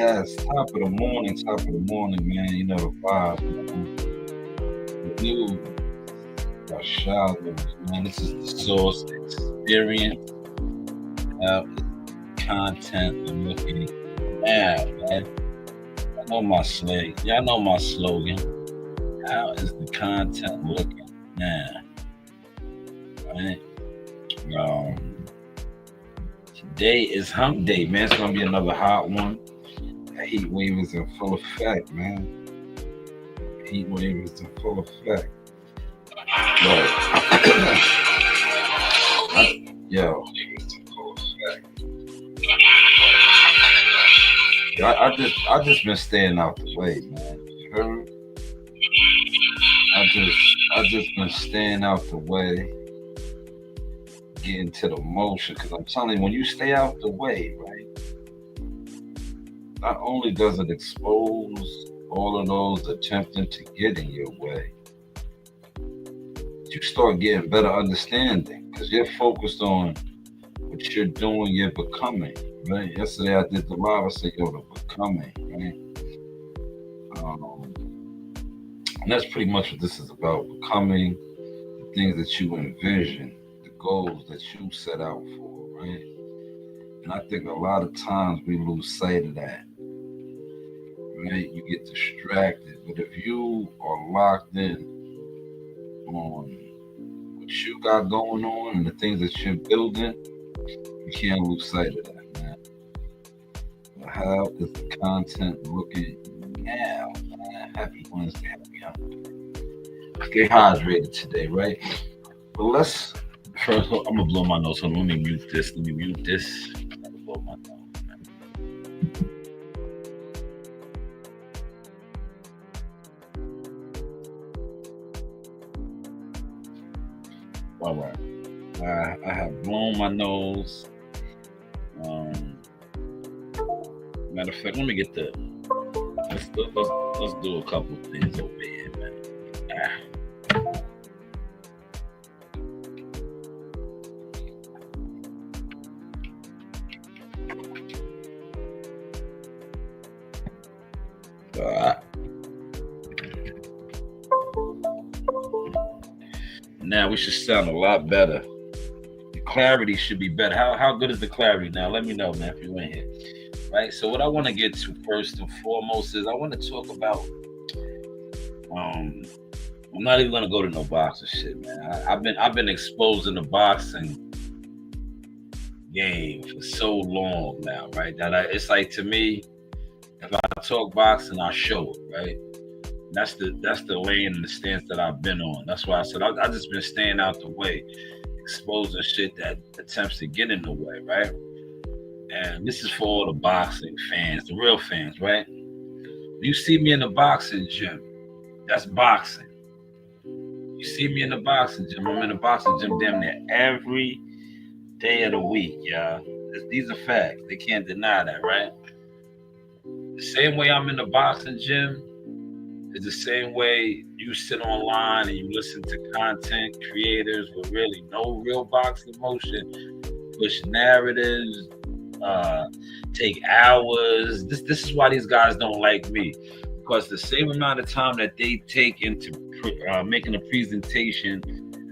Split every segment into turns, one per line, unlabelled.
Yes, top of the morning, man. You know the vibe, man. The news, our Shanewz, man. This is the source experience, uh, content. I'm looking now, man. I know my slang. Y'all know my slogan. How is the content looking now? Right? Um, Today is hump day, man. It's gonna be another hot one. The heat wave is in full effect, man. Heat wave is in full effect. But yo, I just been staying out the way, man. You heard? I just been staying out the way, getting to the motion. Cause I'm telling you, when you stay out the way, right? Not only does it expose all of those attempting to get in your way, you start getting better understanding because you're focused on what you're doing, you're becoming, right? Yesterday I did the live, I said, yo, the becoming, right? Um, and that's pretty much what this is about, becoming the things that you envision, the goals that you set out for, right? And I think a lot of times we lose sight of that, right? You get distracted, but if you are locked in on what you got going on and the things that you're building, you can't lose sight of that, man. But how is the content looking now, man? Happy Wednesday, happy hump. Stay hydrated today, right? But let's first. I'm gonna blow my nose. So let me mute this. Let me mute this. I'm gonna blow my nose, man. All right. I have blown my nose. Um, Matter of fact, let me get the. Let's do a couple of things over here, man. Now we should sound a lot better. The clarity should be better. How good is the clarity now? Let me know, man, if you're in here. Right. So what I want to get to first and foremost is I want to talk about. I'm not even gonna go to no boxing shit, man. I've been exposed in the boxing game for so long now, right? That it's like to me, if I talk boxing, I show it, right? That's the lane and the stance that I've been on. That's why I said I just been staying out the way, exposing shit that attempts to get in the way, right? And this is for all the boxing fans, the real fans, right? You see me in the boxing gym, that's boxing. You see me in the boxing gym, I'm in the boxing gym damn near every day of the week, y'all. These are facts. They can't deny that, right? The same way I'm in the boxing gym is the same way you sit online and you listen to content creators with really no real boxing emotion, push narratives, take hours. This is why these guys don't like me, because the same amount of time that they take into making a presentation,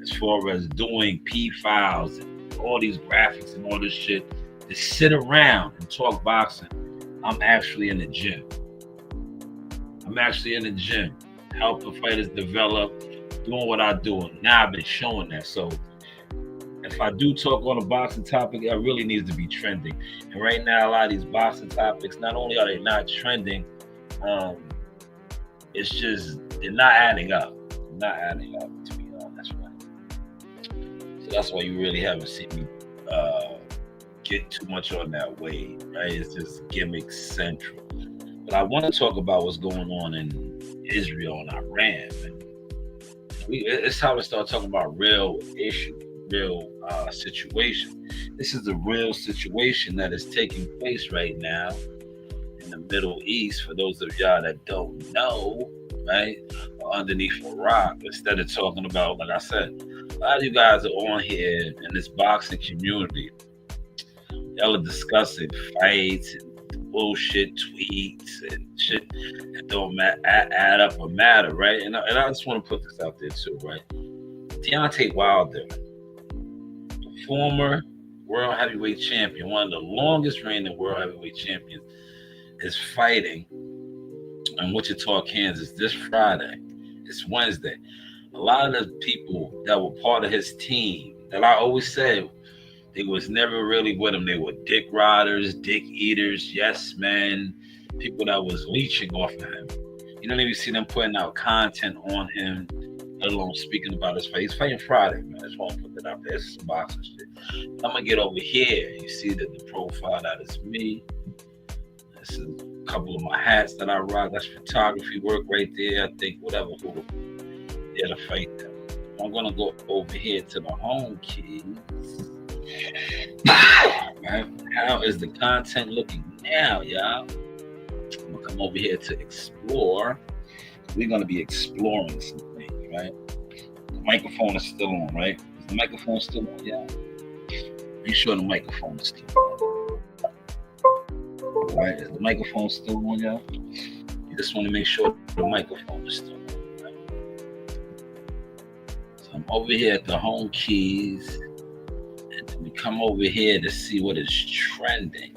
as far as doing P files and all these graphics and all this shit, to sit around and talk boxing, I'm actually in the gym. I'm actually in the gym, helping fighters develop, doing what I do. Now I've been showing that. So if I do talk on a boxing topic, it really needs to be trending. And right now, a lot of these boxing topics, not only are they not trending, it's just they're not adding up. They're not adding up, to be honest, right? So that's why you really haven't seen me get too much on that wave, right? It's just gimmick central. But I want to talk about what's going on in Israel and Iran. And it's time to start talking about real issue, real situation. This is a real situation that is taking place right now in the Middle East. For those of y'all that don't know, right, underneath a rock, instead of talking about, like I said, a lot of you guys are on here in this boxing community. Y'all are discussing fights and bullshit tweets and shit that don't add up or matter, right? And I just want to put this out there too, right? Deontay Wilder, former world heavyweight champion, one of the longest reigning world heavyweight champions, is fighting in Wichita, Kansas this Friday. It's Wednesday. A lot of the people that were part of his team that I always said they was never really with him. They were dick riders, dick eaters, yes men, people that was leeching off of him. You don't even see them putting out content on him, let alone speaking about his fight. He's fighting Friday, man. I just want to put that out there. This is some boxing shit. I'm gonna get over here. You see that the profile, that is me. This is a couple of my hats that I rock. That's photography work right there. I think whatever who they're to fight them. I'm gonna go over here to the home keys. Right? How is the content looking now, y'all? I'm gonna come over here to explore. We're gonna be exploring some things, right? The microphone is still on, right? Is the microphone still on, y'all? Make sure the microphone is still on. Right? Is the microphone still on, y'all? You just want to make sure the microphone is still on, right? So I'm over here at the home keys. We come over here to see what is trending.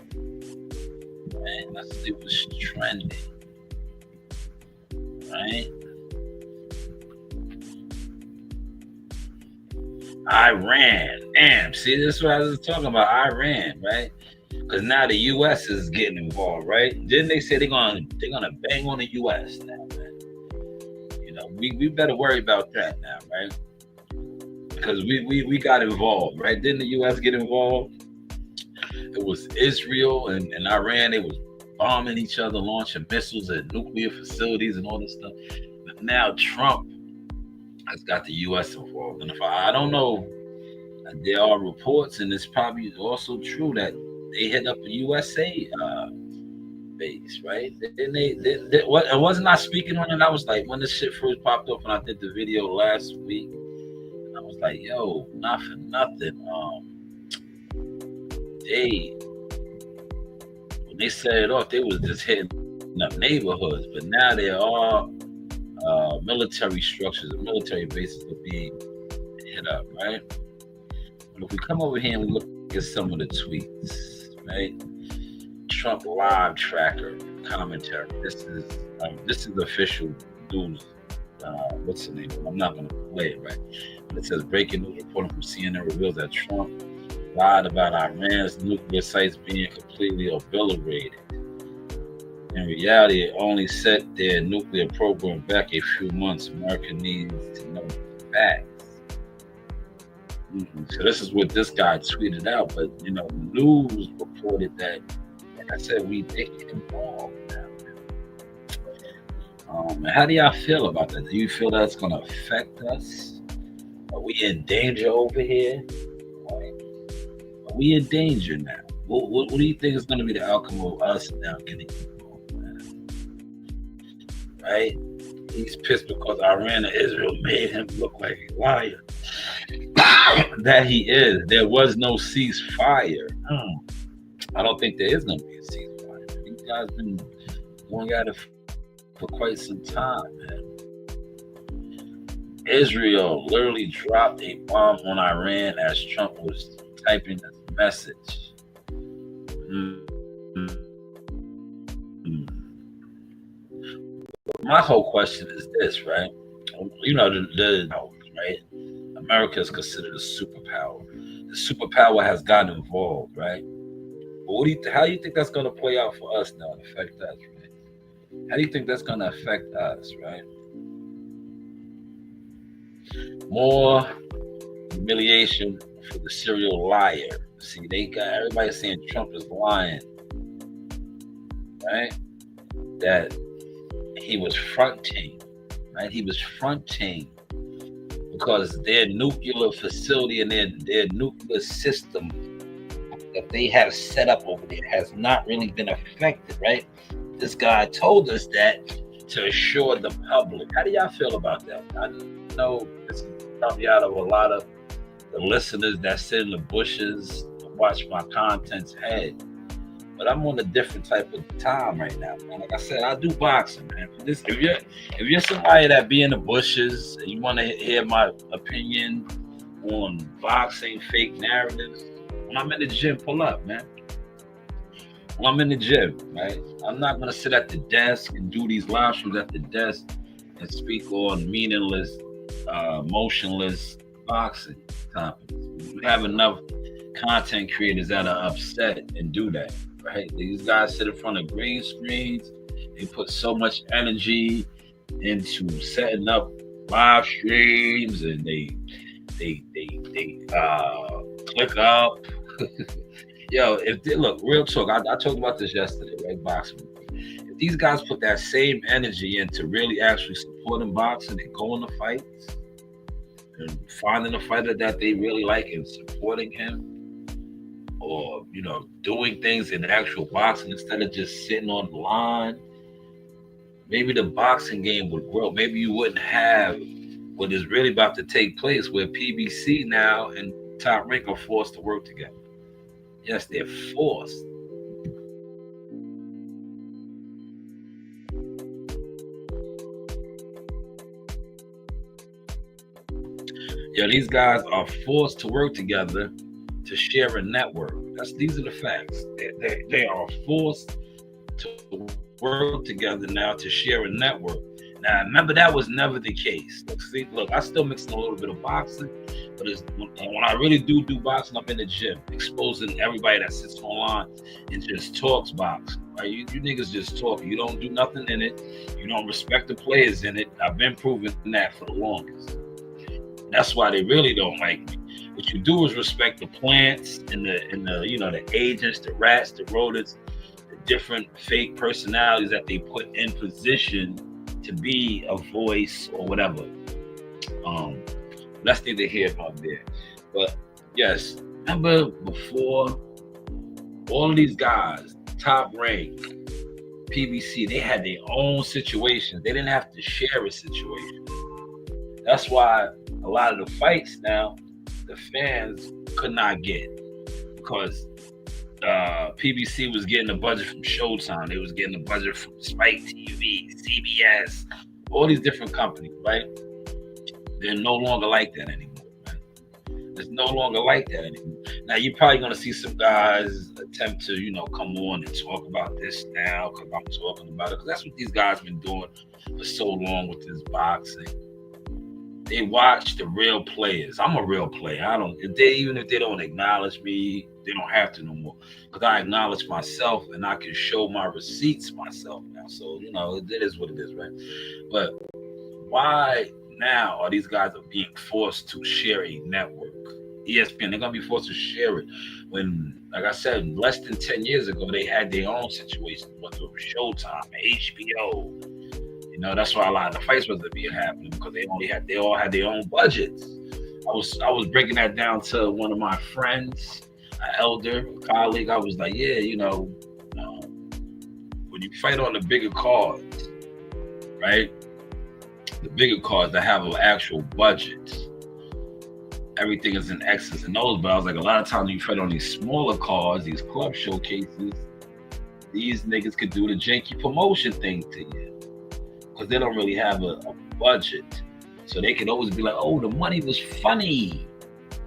Right? Let's see what's trending. Right? Iran. Damn, see, this is what I was talking about. Iran, right? Because now the U.S. is getting involved, right? Didn't they say they're gonna bang on the U.S. now, man? You know, we better worry about that now, right? Because we got involved, right? Didn't the U.S. get involved? It was Israel and Iran. They was bombing each other, launching missiles at nuclear facilities and all this stuff. But now Trump has got the U.S. involved. And if I don't know, there are reports, and it's probably also true that they hit up a USA base, right? Wasn't I speaking on it? I was like, when this shit first popped up, and I did the video last week. I was like, yo, not for nothing. When they set it off, they was just hitting up neighborhoods, but now there are military structures and military bases are being hit up, right? But if we come over here and we look at some of the tweets, right? Trump live tracker commentary. This is official news. What's the name? I'm not going to play it, right? It says breaking news reporting from CNN reveals that Trump lied about Iran's nuclear sites being completely obliterated. In reality, it only set their nuclear program back a few months. America needs to know the facts. So this is what this guy tweeted out, but you know, the news reported that, like I said, they get involved now. How do y'all feel about that? Do you feel that's going to affect us? Are we in danger over here? Right? Are we in danger now? What do you think is going to be the outcome of us now getting involved, man? Right? He's pissed because Iran and Israel made him look like a liar. That he is. There was no ceasefire. I don't think there is going to be a ceasefire. These guys been going at it for quite some time, man. Israel literally dropped a bomb on Iran as Trump was typing this message. My whole question is this, right? You know, right? America is considered a superpower. The superpower has gotten involved, right? But how do you think that's going to play out for us now and affect us, right? How do you think that's going to affect us, right? More humiliation for the serial liar. See, they got everybody saying Trump is lying, right? That he was fronting, right? He was fronting because their nuclear facility and their nuclear system that they have set up over there has not really been affected, right? This guy told us that to assure the public. How do y'all feel about that? I know this is probably out of a lot of the listeners that sit in the bushes to watch my content's head. But I'm on a different type of time right now, man. Like I said, I do boxing, man. If you're somebody that be in the bushes and you want to hear my opinion on boxing fake narratives, when I'm in the gym, pull up, man. When I'm in the gym, right? I'm not gonna sit at the desk and do these live streams at the desk and speak on meaningless, motionless boxing topics. We have enough content creators that are upset and do that, right? These guys sit in front of green screens. They put so much energy into setting up live streams, and they click up. Yo, if they look real talk, I talked about this yesterday, right? Boxing. If these guys put that same energy into really actually supporting boxing and going to fights and finding a fighter that they really like and supporting him, or doing things in actual boxing instead of just sitting on the line, maybe the boxing game would grow. Maybe you wouldn't have what is really about to take place, where PBC now and Top Rank are forced to work together. Yes, they're forced. Yeah, these guys are forced to work together to share a network. These are the facts. They are forced to work together now to share a network. Now, remember, that was never the case. Look, I still mix in a little bit of boxing, but when I really do boxing, I'm in the gym, exposing everybody that sits online and just talks boxing. Right? You niggas just talk. You don't do nothing in it. You don't respect the players in it. I've been proving that for the longest. That's why they really don't like me. What you do is respect the plants and the agents, the rats, the rodents, the different fake personalities that they put in position to be a voice or whatever. That's neither here nor there. But yes, remember before all of these guys, Top Rank, PBC, they had their own situations. They didn't have to share a situation. That's why a lot of the fights now, the fans could not get, because PBC was getting the budget from Showtime. They was getting the budget from Spike TV, CBS, all these different companies, right? They're no longer like that anymore, man. It's no longer like that anymore. Now, you're probably going to see some guys attempt to, come on and talk about this now because I'm talking about it. Because that's what these guys been doing for so long with this boxing. They watch the real players. I'm a real player. Even if they don't acknowledge me, they don't have to no more. Because I acknowledge myself and I can show my receipts myself now. So, it is what it is, right? But why now are these guys being forced to share a network? ESPN, they're going to be forced to share it. When, like I said, less than 10 years ago, they had their own situation, whether it was Showtime, HBO. That's why a lot of the fights wasn't being happening, because they all had their own budgets. I was breaking that down to one of my friends, an elder, a colleague. I was like, yeah, when you fight on the bigger cards, right? The bigger cards that have an actual budget, everything is in X's and O's. But I was like, a lot of times when you fight on these smaller cards, these club showcases, these niggas could do the janky promotion thing to you. Because they don't really have a budget. So they can always be like, oh, the money was funny.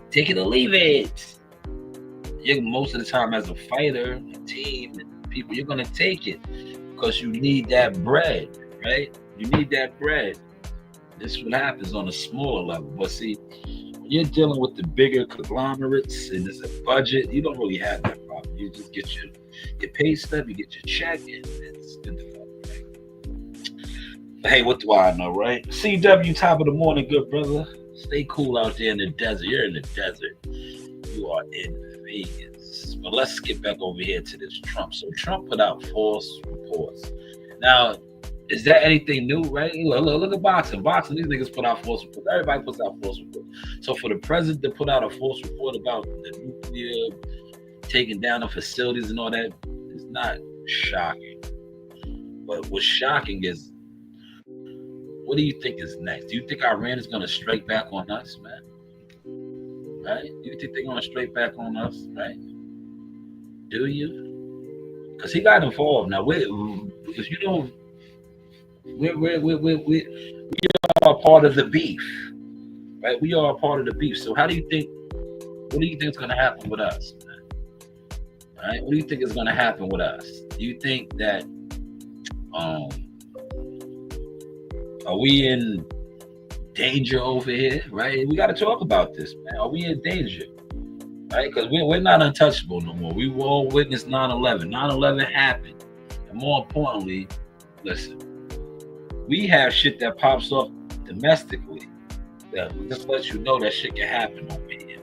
Take it or leave it. Most of the time as a fighter, a team, and people, you're going to take it because you need that bread, right? You need that bread. This is what happens on a smaller level. But see, when you're dealing with the bigger conglomerates and there's a budget, you don't really have that problem. You just get your pay stub, you get your check, and it's good to go. Hey, what do I know, right? CW, top of the morning, good brother. Stay cool out there in the desert. You're in the desert. You are in Vegas. But let's get back over here to this Trump. So Trump put out false reports. Now, is that anything new, right? Look at boxing. Boxing, these niggas put out false reports. Everybody puts out false reports. So for the president to put out a false report about the nuclear, taking down the facilities and all that, is not shocking. But what's shocking is, what do you think is next? Do you think Iran is going to strike back on us, man? Right? Do you think they're going to strike back on us, right? Do you? because he got involved. Now, if you don't, we are part of the beef, right? We are a part of the beef. So, how do you think? What do you think is going to happen with us? Right? What do you think is going to happen with us? Do you think that um, are we in danger over here? Right? We got to talk about this, man. Are we in danger? Right? Because we're not untouchable no more. We all witnessed 9/11. 9/11 happened, and more importantly, listen, we have shit that pops up domestically that just lets you know that shit can happen over here.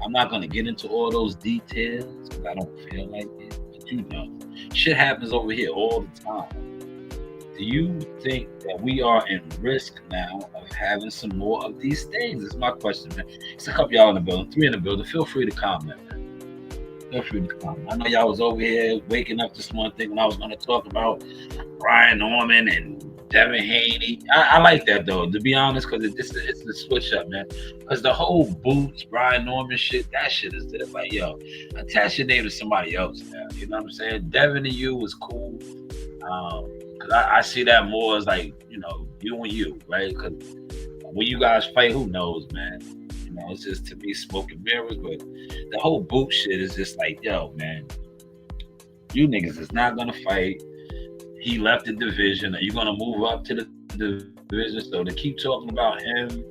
I'm not gonna get into all those details because I don't feel like it, but you know, shit happens over here all the time. Do you think that we are in risk now of having some more of these things? That's my question, man. It's a couple y'all in the building, 3 in the building. Feel free to comment, man. Feel free to comment. I know y'all was over here waking up this one thing when I was gonna talk about Brian Norman and Devin Haney. I like that though, to be honest, because it's the switch up, man. Because the whole Boots, Brian Norman shit, that shit is just like, yo, attach your name to somebody else now. You know what I'm saying? Devin and you was cool. Cause I see that more as like, you know, you and you, right? Because when you guys fight, who knows, man? You know, it's just to me smoke and mirrors, but the whole Boot shit is just like, yo, man, you niggas is not gonna fight. He left the division. Are you gonna move up to the division? So to keep talking about him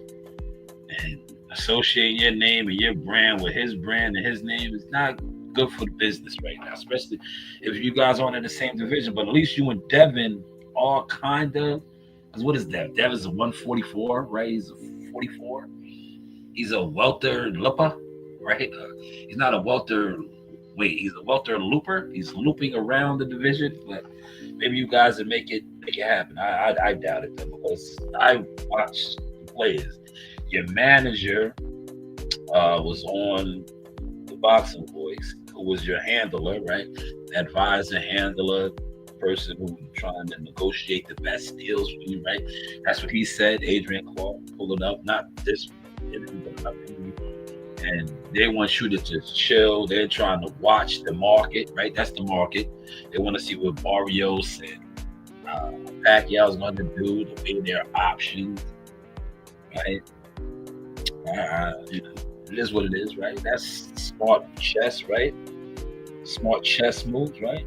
and associating your name and your brand with his brand and his name is not good for the business right now, especially if you guys aren't in the same division. But at least you and Devin are kind of, because what is Dev? Dev is a 144, right? He's a 44. He's a welter looper, right? He's not a welter. Wait, he's a welter looper. He's looping around the division, but maybe you guys would make it happen. I doubt it though, because I watched the players. Your manager was on the Boxing Voice, who was your handler, right? Advisor, handler, person who was trying to negotiate the best deals for you, right? That's what he said. Adrian Clark pulled it up, not this interview, but another interview. And they want you to just chill. They're trying to watch the market, right? That's the market. They want to see what Barrios and Pacquiao's going to do, to weigh their options, right? You know, it is what it is, right? That's smart chess, right? Smart chess moves, right?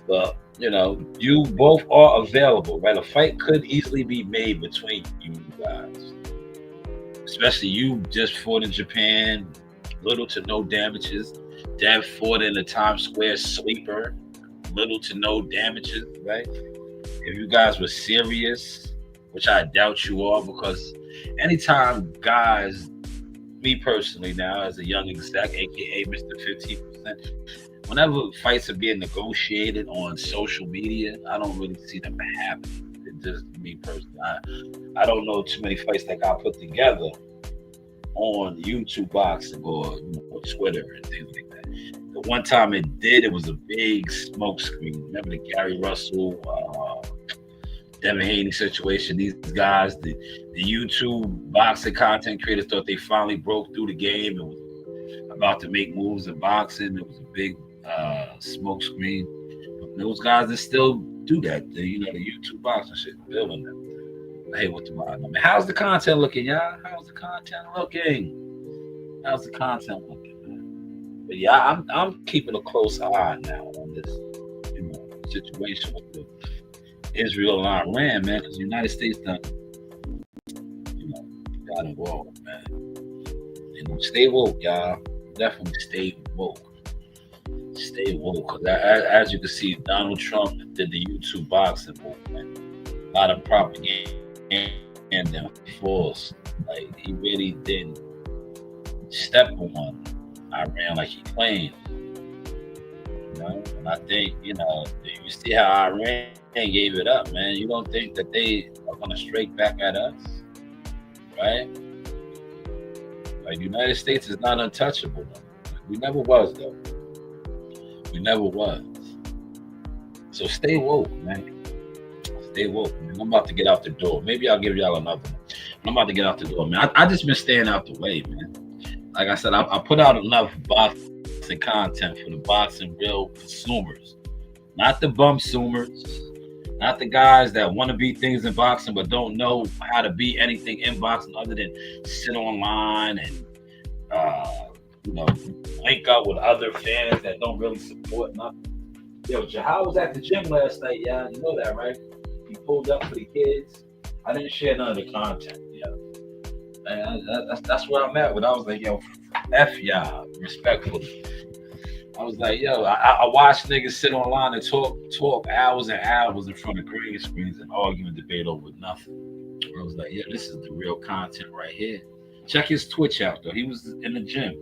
But, you know, you both are available, right? A fight could easily be made between you guys. Especially you just fought in Japan, little to no damages. Dev fought in the Times Square sleeper, little to no damages, right? If you guys were serious, which I doubt you are, because anytime guys, me personally now as a young exec, aka Mr. 15%, whenever fights are being negotiated on social media, I don't really see them happening. It just me personally. I don't know too many fights that got put together on YouTube Boxing or, you know, Twitter and things like that. The one time it did, it was a big smoke screen. Remember the Gary Russell, Devin Haney situation? These guys, the YouTube boxing content creators thought they finally broke through the game and was about to make moves in boxing. It was a big smoke screen. But those guys that still do that, you know, the YouTube boxing shit, building them. Hey, what's the bottom? I mean, how's the content looking, y'all? How's the content looking? How's the content looking, man? But yeah, I'm keeping a close eye now on this, you know, situation with the Israel and Iran, man, because the United States done, you know, got involved, man. You know, stay woke, y'all. Definitely stay woke. Stay woke, because as you can see, Donald Trump did the YouTube boxing movement. A lot of propaganda and them false. Like, he really didn't step on Iran like he claimed. You know, and I think, you know, you see how Iran gave it up, man. You don't think that they are gonna strike back at us, right? Like, the United States is not untouchable, though. We never was, though. We never was. So stay woke, man. Stay woke, man. I'm about to get out the door. Maybe I'll give y'all another one. I'm about to get out the door, man. I just been staying out the way, man. Like I said, I put out enough boxing boxing content for the boxing real consumers, not the bumsumers, not the guys that want to be things in boxing but don't know how to be anything in boxing other than sit online and you know, link up with other fans that don't really support nothing. Yo, Jahal was at the gym last night, yeah. You know that, right? He pulled up for the kids. I didn't share none of the content, yeah. That's where I'm at with. I was like, yo, F y'all, respectfully. I was like, yo, I watch niggas sit online and talk hours and hours in front of green screens and argue and debate over nothing. I was like, yeah, this is the real content right here. Check his Twitch out, though. He was in the gym.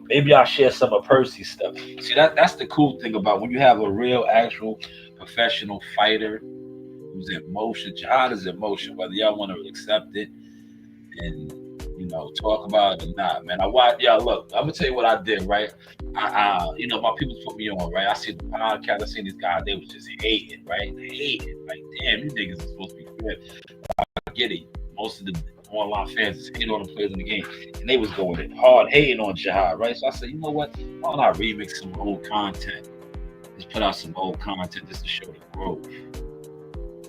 Maybe I'll share some of Percy's stuff. See, that's the cool thing about when you have a real, actual professional fighter who's in motion. Jihad is in motion, whether y'all want to accept it and, you know, talk about it or not, man. Y'all, look, I'm going to tell you what I did, right? You know, my people put me on, right? I see the podcast, I seen these guys, they was just hating, right? They hated. Like, damn, you niggas are supposed to be good. I get it. Most of the online fans is hating on the players in the game, and they was going hard hating on Jihad, right? So I said, you know what? Why don't I remix some old content? Just put out some old content just to show the growth.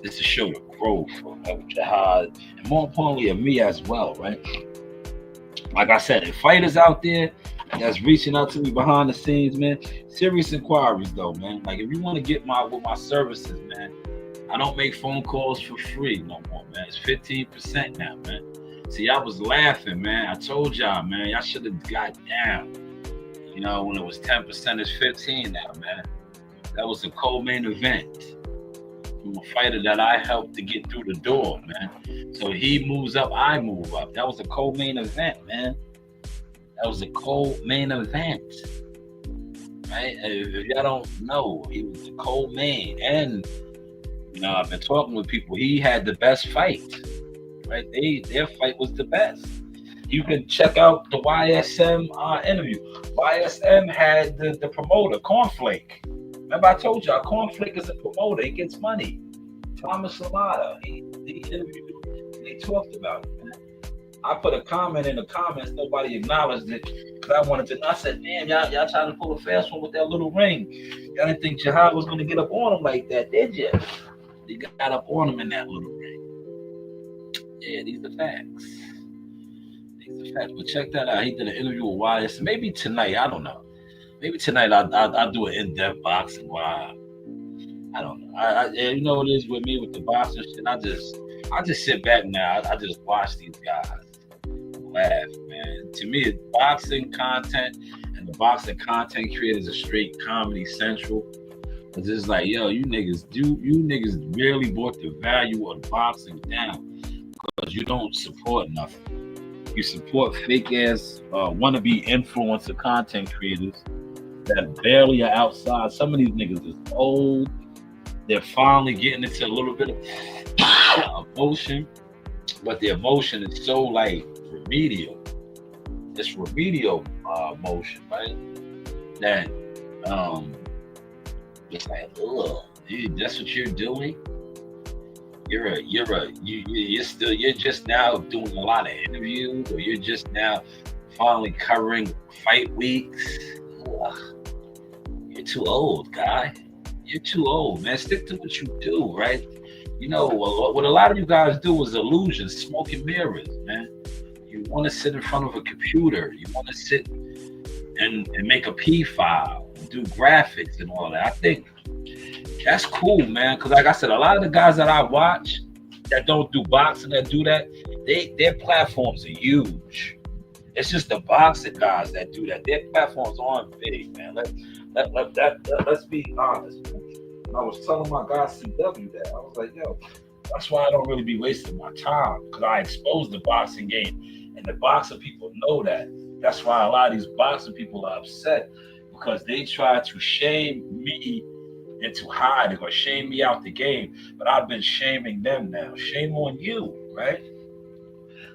Just to show the growth of Jihad, and more importantly, of me as well, right? Like I said, if fighters out there that's reaching out to me behind the scenes, man, serious inquiries though, man. Like if you want to get with my services, man, I don't make phone calls for free no more, man. It's 15% now, man. See, I was laughing, man. I told y'all, man, y'all should have got down. You know, when it was 10%, it's 15 now, man. That was a co-main event from a fighter that I helped to get through the door, man. So he moves up, I move up. That was a co-main event, man. That was a co-main event, right? If y'all don't know, he was the co-main. And, you know, I've been talking with people. He had the best fight, right? Their fight was the best. You can check out the YSM interview. YSM had the promoter, Cornflake. Remember I told y'all, Cornflake is a promoter. He gets money. Thomas Lamada, he interviewed him. They talked about it, man. I put a comment in the comments. Nobody acknowledged it because I wanted to. I said, damn, y'all trying to pull a fast one with that little ring. Y'all didn't think Jihad was going to get up on him like that, did you? He got up on him in that little ring. Yeah, these are facts. But check that out. He did an interview with YS. Maybe tonight. I don't know. Maybe tonight I'll do an in-depth boxing. Why? I don't know. You know what it is with me with the boxing shit. I just sit back now. I just watch these guys laugh, man. To me, it's boxing content, and the boxing content creators are straight Comedy Central. It's just like, yo, you niggas really brought the value of boxing down because you don't support nothing. You support fake ass wannabe influencer content creators that barely are outside. Some of these niggas is old. They're finally getting into a little bit of emotion, but the emotion is so like remedial. It's remedial emotion, right? That it's like, ugh, dude, that's what you're doing. You're just now doing a lot of interviews, or you're just now finally covering fight weeks. Ugh. You're too old, guy. You're too old, man. Stick to what you do, right? You know, what a lot of you guys do is illusions, smoke and mirrors, man. You want to sit in front of a computer. You want to sit and make a P file, and do graphics and all that. I think that's cool, man. Because like I said, a lot of the guys that I watch that don't do boxing, that do that, their platforms are huge. It's just the boxing guys that do that. Their platforms aren't big, man. Let's be honest, man. I was telling my guy CW that. I was like, yo, that's why I don't really be wasting my time, because I expose the boxing game, and the boxing people know that. That's why a lot of these boxing people are upset, because they try to shame me into hiding or shame me out the game, but I've been shaming them now. Shame on you, right?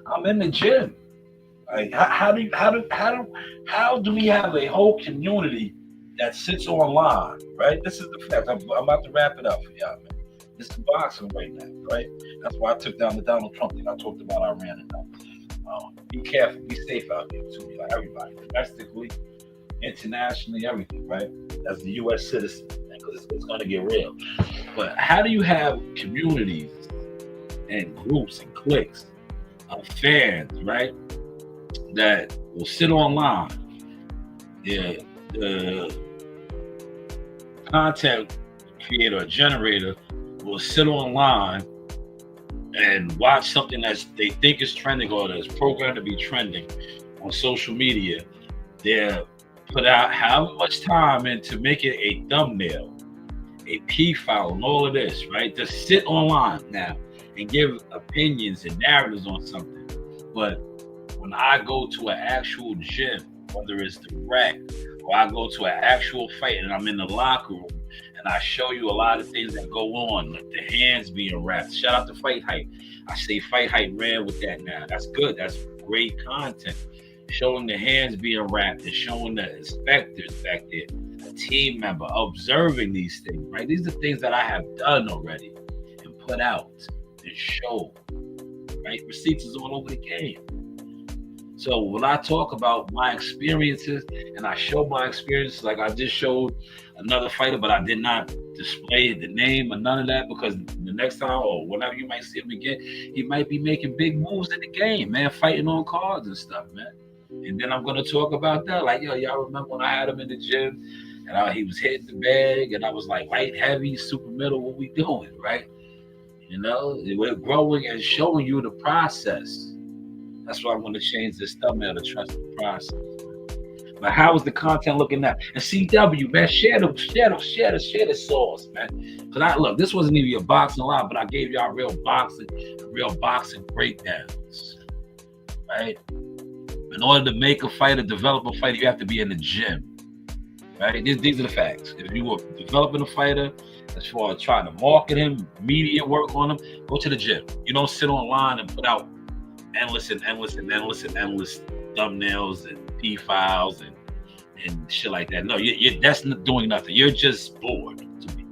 I'm in the gym. Like, how do we have a whole community that sits online, right? This is the fact. I'm about to wrap it up for y'all, man. This is boxing right now, right? That's why I took down the Donald Trump thing. I talked about Iran and Be careful, be safe out there too, like everybody, domestically, internationally, everything, right? As a U.S. citizen, because it's going to get real. But how do you have communities and groups and cliques of fans, right, that will sit online? Yeah, the content creator or generator will sit online and watch something that they think is trending or that's programmed to be trending on social media. They'll put out how much time into make it a thumbnail, a P file, and all of this, right? Just sit online now and give opinions and narratives on something. But when I go to an actual gym, whether it's the rec or I go to an actual fight and I'm in the locker room and I show you a lot of things that go on, like the hands being wrapped. Shout out to Fight Hype. I say Fight Hype ran with that now. That's good. That's great content. Showing the hands being wrapped and showing the inspectors back there, a team member observing these things, right? These are things that I have done already and put out and show, right? Receipts is all over the game. So when I talk about my experiences and I show my experiences, like I just showed another fighter, but I did not display the name or none of that, because the next time or whenever you might see him again, he might be making big moves in the game, man, fighting on cards and stuff, man. And then I'm going to talk about that. Like, yo, y'all remember when I had him in the gym and he was hitting the bag and I was like light, heavy, super middle, what we doing, right? You know, we're growing and showing you the process. That's why I'm going to change this thumbnail to trust the process. But how is the content looking now? And CW, man, share the sauce, man. Because look, this wasn't even a boxing live, but I gave y'all real boxing breakdowns, right? In order to make a fighter, develop a fighter, you have to be in the gym, right? These are the facts. If you were developing a fighter, as far as trying to market him, media work on him, go to the gym. You don't sit online and put out endless thumbnails and P files and shit like that. No, that's not doing nothing. You're just bored to me,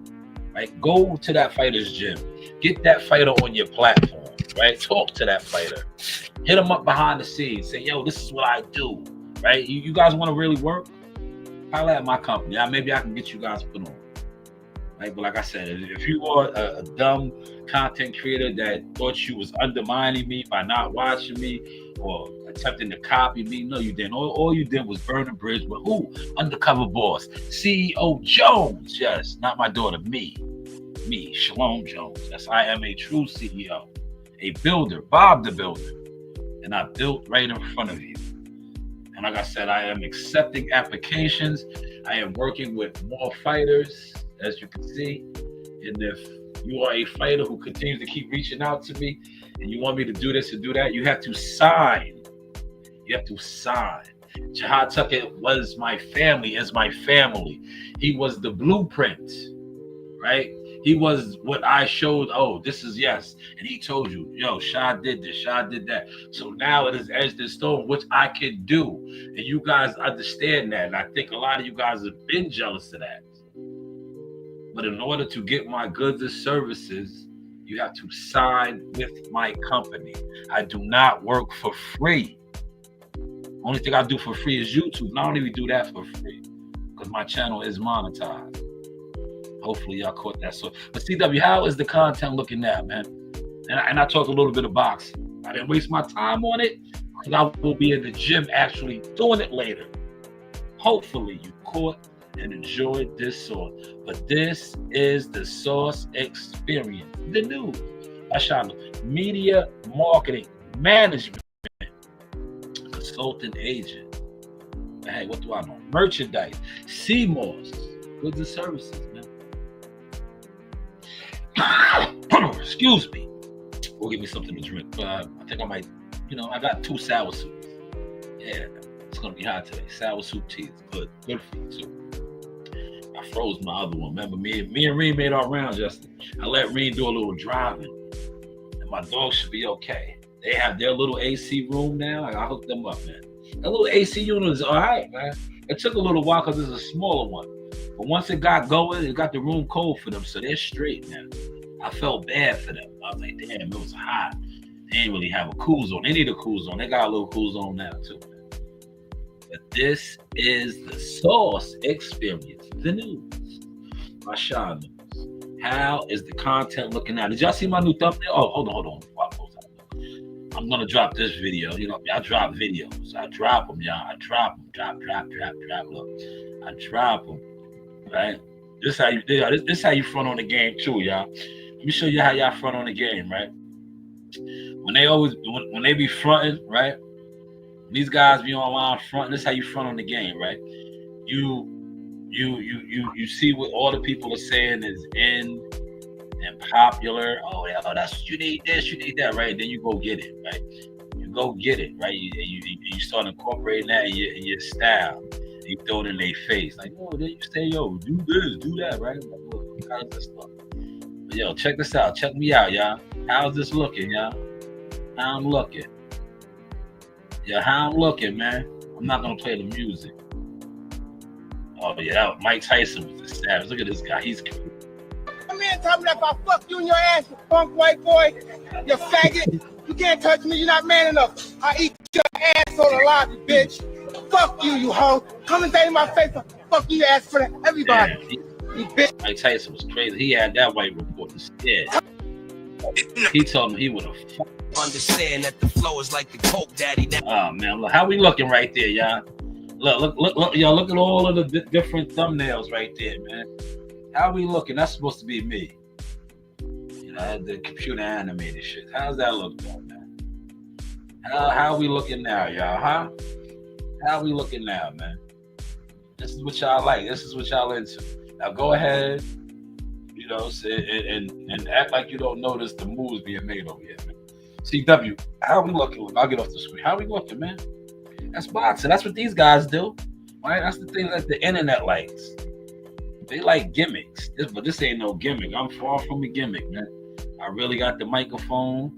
right? Go to that fighter's gym. Get that fighter on your platform, right? Talk to that fighter. Hit them up behind the scenes. Say, yo, this is what I do, right? You guys want to really work? Holler at my company. Maybe I can get you guys put on. Right? But like I said, if you are a dumb content creator that thought you was undermining me by not watching me or attempting to copy me, no, you didn't. All you did was burn a bridge with who? Undercover boss, CEO Jones. Yes, not my daughter, me, Shalom Jones. Yes, I am a true CEO, a builder, Bob the Builder. And I built right in front of you. And like I said, I am accepting applications. I am working with more fighters, as you can see. And if you are a fighter who continues to keep reaching out to me and you want me to do this and do that, you have to sign. You have to sign. Jihad Tucker was my family, is my family. He was the blueprint, right? He was what I showed, oh, this is yes. And he told you, yo, Shah did this, Shah did that. So now it is edged in stone, which I can do. And you guys understand that. And I think a lot of you guys have been jealous of that. But in order to get my goods and services, you have to sign with my company. I do not work for free. Only thing I do for free is YouTube. And I don't even do that for free because my channel is monetized. Hopefully y'all caught that. So, but CW, how is the content looking now, man? And I talked a little bit of boxing. I didn't waste my time on it because I will be in the gym actually doing it later. Hopefully you caught and enjoyed this sauce. But this is the Sauce Experience. The news. Ashana, media marketing management consultant agent. Hey, what do I know? Merchandise, CMOS, goods and services, man. Excuse me. We'll give me something to drink. I think I might, I got 2 sour soups. Yeah, it's gonna be hot today. Sour soup tea is good for you too. I froze my other one. Remember, me and Reem made our rounds yesterday. I let Reem do a little driving, and my dog should be okay. They have their little AC room now. I hooked them up, man. That little AC unit is all right, man. It took a little while because it's a smaller one. But once it got going, it got the room cold for them, so they're straight now. I felt bad for them. I was like, damn, it was hot. They ain't really have a cool zone. They need a cool zone. They got a little cool zone now too. But this is the Sauce Experience, the news by Shanewz. How is the content looking now? Did y'all see my new thumbnail? Oh, hold on. I'm gonna drop this video. You know, I drop videos. I drop them, y'all. I drop them. Drop. Look, I drop them. Right. This how you. This how you front on the game too, y'all. Let me show you how y'all front on the game, right? When they be fronting, right? When these guys be online fronting, this how you front on the game, right? You see what all the people are saying is in and popular. Oh, yeah, that's you need this, you need that, right? Then you go get it, right? You go get it, right? You start incorporating that in your style. You throw it in their face, like, oh, then you say, yo, do this, do that, right? Like, look, how's this look? But yo, check this out. Check me out, y'all. How's this looking, y'all? How I'm looking? Yeah, how I'm looking, man. I'm not gonna play the music. Oh yeah, Mike Tyson was a savage. Look at this guy. He's cool.
My man told me that if I fuck you in your ass, you punk white boy, you faggot, you can't touch me, you're not man enough. I eat your ass on the lobby, bitch. Fuck you, you hoe. Come and say in my face, fuck you, ass for everybody.
Damn,
you bitch.
Mike Tyson was crazy. He had that white report instead. He told him he would have fucked.
Understand that the flow is like the coke daddy.
Oh man, look how we looking right there, y'all. Look, y'all. Look at all of the different thumbnails right there, man. How we looking? That's supposed to be me. You know, the computer animated shit. How's that look, though, man? How we looking now, y'all? Huh? How we looking now, man? This is what y'all like. This is what y'all into. Now go ahead, you know, and act like you don't notice the moves being made over here, man. CW, how we looking? I'll get off the screen. How we looking, man? That's boxing. That's what these guys do, right? That's the thing that the internet likes. They like gimmicks, but this ain't no gimmick. I'm far from a gimmick, man. I really got the microphone.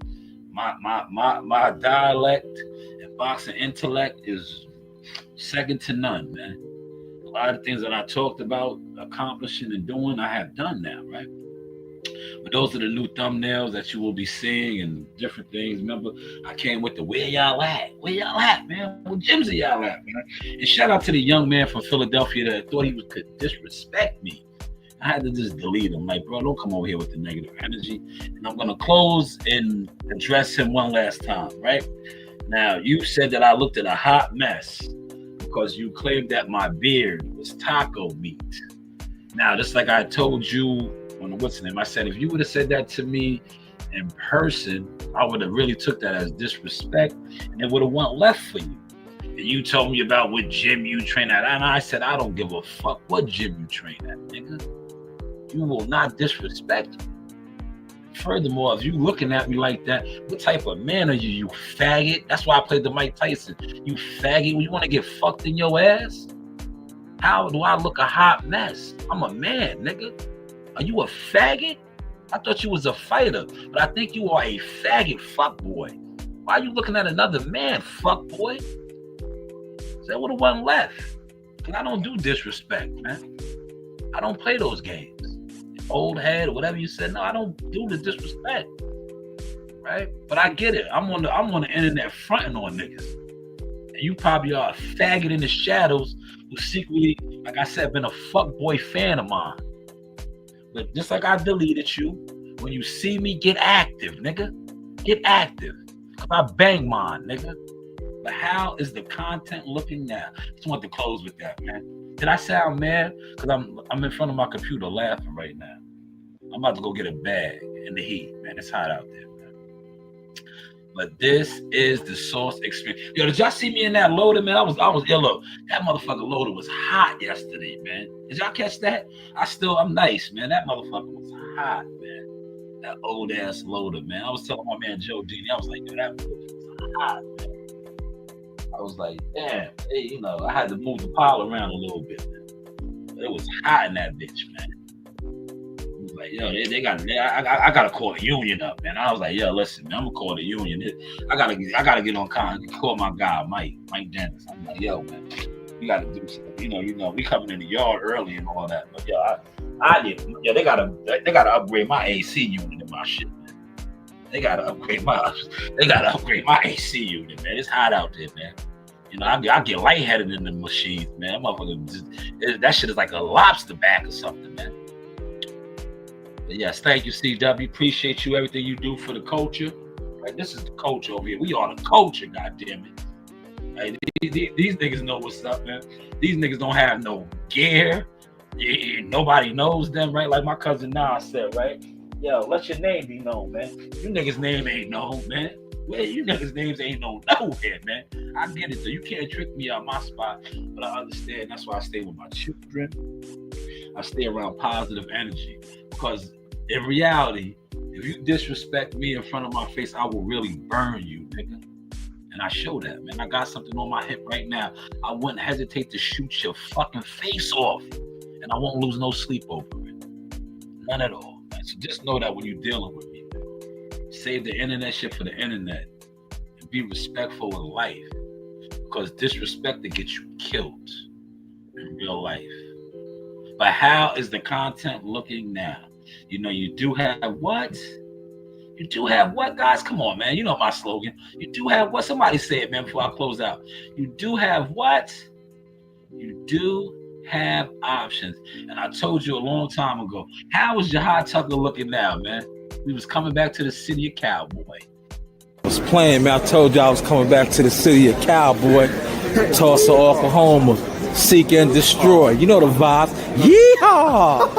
My dialect and boxing intellect is second to none, man. A lot of things that I talked about accomplishing and doing, I have done now, right? But those are the new thumbnails that you will be seeing and different things. Remember, I came with the where y'all at? Where y'all at, man? What gyms are y'all at, man? And shout out to the young man from Philadelphia that thought he could disrespect me. I had to just delete him. Like, bro, don't come over here with the negative energy. And I'm going to close and address him one last time, right? Now, you said that I looked at a hot mess because you claimed that my beard was taco meat. Now, just like I told you, what's the name? I said, if you would have said that to me in person, I would have really took that as disrespect and it would have went left for you. And you told me about what gym you train at. And I said, I don't give a fuck what gym you train at, nigga. You will not disrespect me. Furthermore, if you looking at me like that, what type of man are you, you faggot? That's why I played the Mike Tyson. You faggot, you want to get fucked in your ass? How do I look a hot mess? I'm a man, nigga. Are you a faggot? I thought you was a fighter, but I think you are a faggot fuckboy. Why are you looking at another man, fuckboy? So that would have won left. Because I don't do disrespect, man. I don't play those games. Old head or whatever you said. No, I don't do the disrespect. Right? But I get it. I'm on the internet fronting on niggas. And you probably are a faggot in the shadows who secretly, like I said, been a fuckboy fan of mine. But just like I deleted you, when you see me, get active, nigga. Get active. Cause I bang mine, nigga. But how is the content looking now? Just want to close with that, man. Did I sound mad? Cause I'm in front of my computer laughing right now. I'm about to go get a bag in the heat, man. It's hot out there, man. But this is the Sauce Experience. Yo, did y'all see me in that loader, man? I was yo, look, that motherfucker loader was hot yesterday, man. Did y'all catch that? I'm nice, man. That motherfucker was hot, man. That old ass loader, man. I was telling my man Joe Dini, I was like, yo, that motherfucker was hot, man. I was like, damn, hey, you know, I had to move the pile around a little bit, man. But it was hot in that bitch, man. It was like, yo, I gotta call the union up, man. I was like, yo, listen, man, I'm gonna call the union. I gotta get on call my guy, Mike Dennis. I'm like, yo, man, we gotta do something. You know, we coming in the yard early and all that. But yo, they gotta upgrade my AC unit in my shit, man. They gotta upgrade my AC unit, man. It's hot out there, man. You know, I get lightheaded in the machines, man. That shit is like a lobster back or something, man. But yes, thank you, CW. Appreciate you, everything you do for the culture. Like, this is the culture over here. We are the culture, goddammit. Like, these niggas know what's up, man. These niggas don't have no gear. Nobody knows them, right? Like my cousin Nas said, right? Yo, let your name be known, man. You niggas' name ain't known, man. Well, you niggas' names ain't known nowhere, man. I get it, though. You can't trick me out my spot, but I understand. That's why I stay with my children. I stay around positive energy, because in reality, if you disrespect me in front of my face, I will really burn you, nigga. And I show that, man. I got something on my hip right now. I wouldn't hesitate to shoot your fucking face off, and I won't lose no sleep over it. None at all, man. So just know that when you're dealing with me, man. Save the internet shit for the internet, and be respectful in life, because disrespect to get you killed in real life. But how is the content looking now? You know, you do have what? You do have what, guys? Come on, man. You know my slogan. You do have what? Somebody say it, man, before I close out. You do have what? You do have options. And I told you a long time ago, how is Jahad Tucker looking now, man? We was coming back to the city of Cowboy.
I was playing, man. I told you I was coming back to the city of Cowboy. Tulsa, Oklahoma. Seek and destroy. You know the vibes. Yeehaw!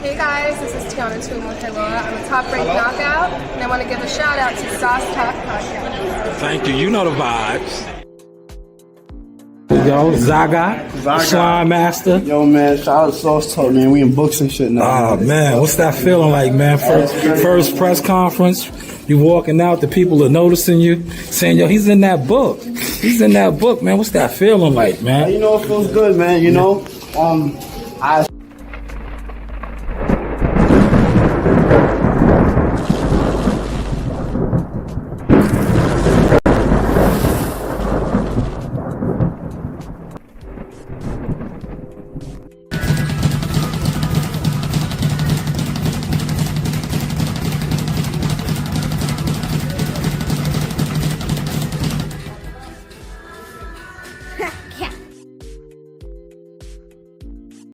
Hey guys, this is Tiana Tumo-Keloa. I'm a top ranked knockout, and I want to give a shout out to Sauce Talk Podcast.
Thank you. You know the vibes. Yo, Zaga, Slime Master.
Yo, man, shout out to Sauce Talk, man. We in books and shit now.
Oh, man, what's that feeling like, man? First press conference, you walking out, the people are noticing you, saying, yo, he's in that book. He's in that book, man. What's that feeling like, man?
You know, it feels good, man. You know, I